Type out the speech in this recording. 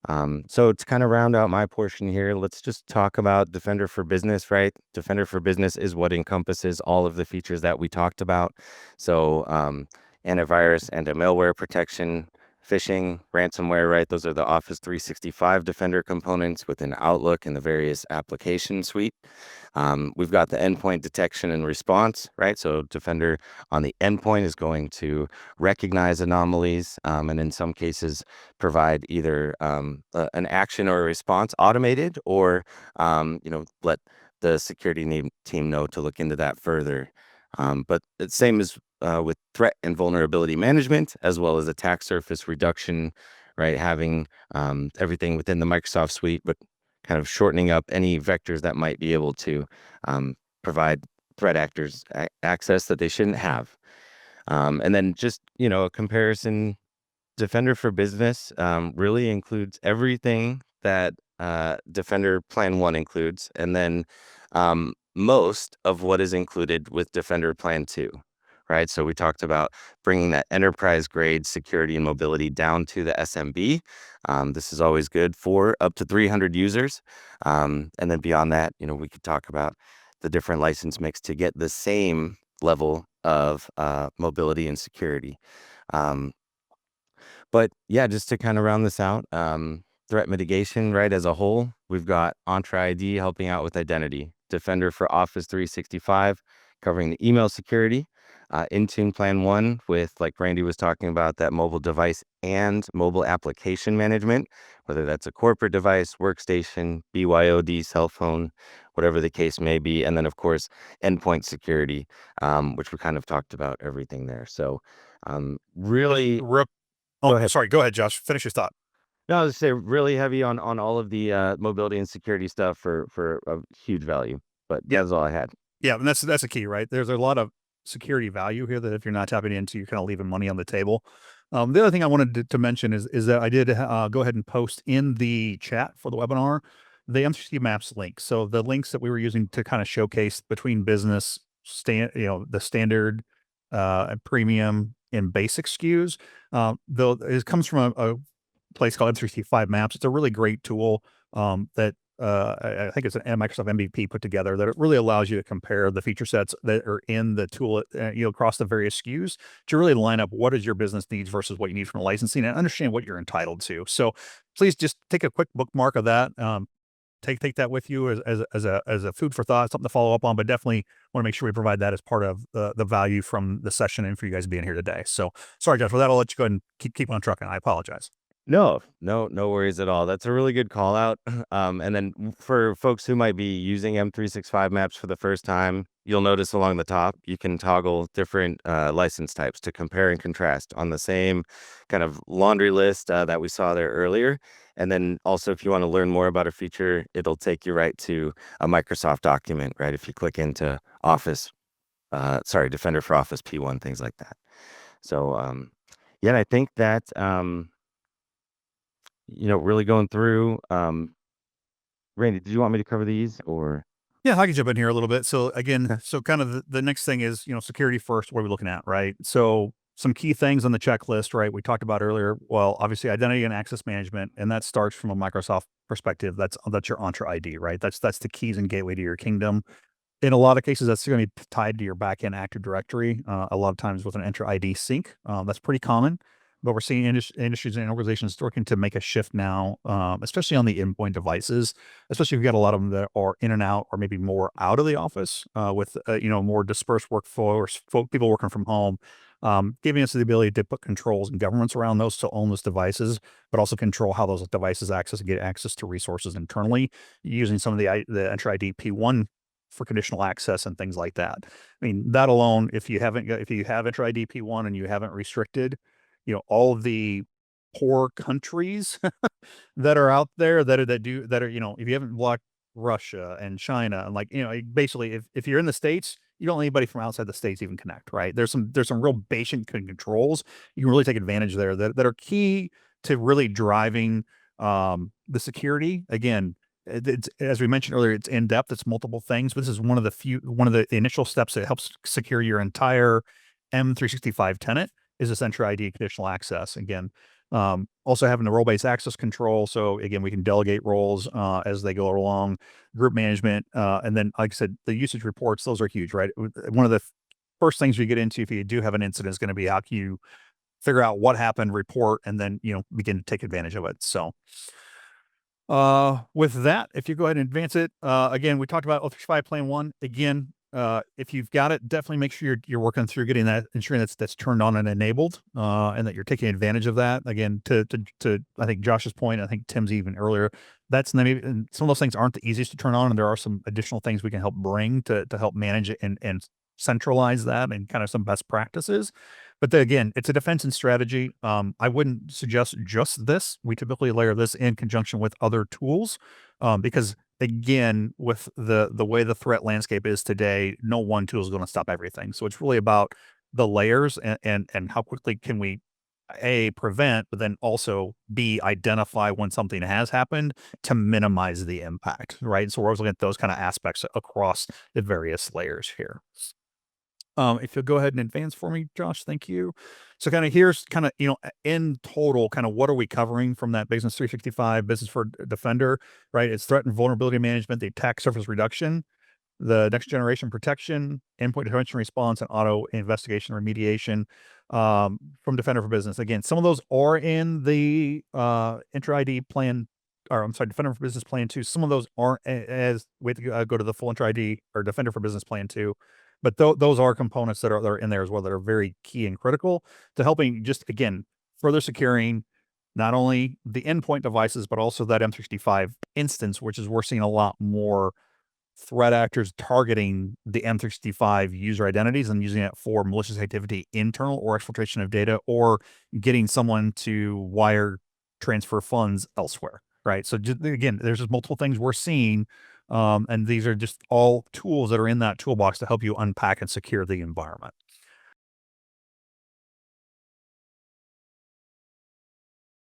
So to kind of round out my portion here, let's just talk about Defender for Business, right? Defender for Business is what encompasses all of the features that we talked about. So antivirus and a malware protection, phishing, ransomware, right? Those are the Office 365 Defender components within Outlook and the various application suite. We've got the endpoint detection and response, right? So Defender on the endpoint is going to recognize anomalies, and in some cases provide either an action or a response automated, or let the team know to look into that further. But the same as with threat and vulnerability management, as well as attack surface reduction, right? Having everything within the Microsoft suite, but kind of shortening up any vectors that might be able to provide threat actors access that they shouldn't have. And then just, a comparison, Defender for Business really includes everything that Defender Plan 1 includes, and then most of what is included with Defender Plan 2, right? So we talked about bringing that enterprise grade security and mobility down to the SMB. This is always good for up to 300 users. And then beyond that, we could talk about the different license mix to get the same level of mobility and security. Um, but yeah, just to kind of round this out, threat mitigation, right, as a whole, we've got Entra ID helping out with identity, Defender for Office 365 covering the email security, Intune Plan 1 with, like Randy was talking about, that mobile device and mobile application management, whether that's a corporate device, workstation, BYOD, cell phone, whatever the case may be. And then, of course, endpoint security, which we kind of talked about everything there. So really, Oh, go ahead. sorry. Go ahead, Josh. Finish your thought. No, I was say really heavy on all of the mobility and security stuff for a huge value. But Yeah, that's all I had. yeah, and that's a key, right? There's a lot of security value here that if you're not tapping into, you're kind of leaving money on the table. The other thing I wanted to mention is that I did go ahead and post in the chat for the webinar the M3C Maps link. So the links that we were using to kind of showcase between business the standard, and premium and basic SKUs. Though it comes from a place called M365 Maps. It's a really great tool that I think it's a Microsoft MVP put together that it really allows you to compare the feature sets that are in the tool, across the various SKUs to really line up what is your business needs versus what you need from licensing and understand what you're entitled to. So please just take a quick bookmark of that. Take that with you as a food for thought, something to follow up on, but definitely want to make sure we provide that as part of the value from the session and for you guys being here today. So sorry, Josh, for that, I'll let you go ahead and keep on trucking. I apologize. No worries at all. That's a really good call out. And then for folks who might be using M365 maps for the first time, you'll notice along the top, you can toggle different license types to compare and contrast on the same kind of laundry list that we saw there earlier. And then also, if you want to learn more about a feature, it'll take you right to a Microsoft document, right? If you click into Office, Defender for Office P1, things like that. So, yeah, I think that, really going through, Randy, did you want me to cover these or? Yeah, I can jump in here a little bit. So again, Okay. so kind of the next thing is, security first. What are we looking at, right? So some key things on the checklist, right? We talked about earlier. Well, obviously identity and access management, and that starts from a Microsoft perspective. That's your Entra ID, right? That's the keys and gateway to your kingdom. In a lot of cases, that's going to be tied to your backend Active Directory. A lot of times with an Entra ID sync, that's pretty common. But we're seeing industries and organizations working to make a shift now, especially on the endpoint devices, especially if you've got a lot of them that are in and out or maybe more out of the office with, more dispersed workforce, people working from home, giving us the ability to put controls and governments around those to own those devices, but also control how those devices get access to resources internally using some of the Entra ID P1 for conditional access and things like that. I mean, that alone, if you have Entra ID P1 and you haven't restricted, all of the poor countries that are out there if you haven't blocked Russia and China and basically if you're in the States, you don't let anybody from outside the States even connect, right? There's some real basic controls you can really take advantage there that are key to really driving the security. Again, it's, as we mentioned earlier, it's in depth, it's multiple things, but this is one of the initial steps that helps secure your entire M365 tenant is this Entra ID conditional access. Again, Also having the role-based access control. So again, we can delegate roles as they go along, group management, and then like I said, the usage reports, those are huge, right? One of the first things we get into if you do have an incident is going to be how can you figure out what happened, report, and then, begin to take advantage of it. So with that, if you go ahead and advance it, again, we talked about O365 Plan 1. Again, if you've got it, definitely make sure you're working through getting that, ensuring that's turned on and enabled, and that you're taking advantage of that. Again, to I think Josh's point, I think Tim's even earlier, that's maybe and some of those things aren't the easiest to turn on, and there are some additional things we can help bring to help manage it and centralize that and kind of some best practices. But then again, it's a defense and strategy. I wouldn't suggest just this. We typically layer this in conjunction with other tools, because again, with the way the threat landscape is today, no one tool is going to stop everything. So it's really about the layers and how quickly can we a prevent, but then also b identify when something has happened to minimize the impact. Right. So we're always looking at those kind of aspects across the various layers here. If you'll go ahead and advance for me, Josh, thank you. So kind of here's kind of, in total, kind of what are we covering from that Business 365 Business for Defender, right? It's threat and vulnerability management, the attack surface reduction, the next generation protection, endpoint detection response, and auto investigation remediation from Defender for Business. Again, some of those are in the Intra ID plan, or I'm sorry, Defender for Business Plan 2. Some of those aren't as we have to go to the full Intra ID or Defender for Business Plan 2. But those are components that are in there as well that are very key and critical to helping just again further securing not only the endpoint devices but also that M365 instance, which is we're seeing a lot more threat actors targeting the M365 user identities and using it for malicious activity, internal or exfiltration of data, or getting someone to wire transfer funds elsewhere. Right. So just, again, there's just multiple things we're seeing. And these are just all tools that are in that toolbox to help you unpack and secure the environment.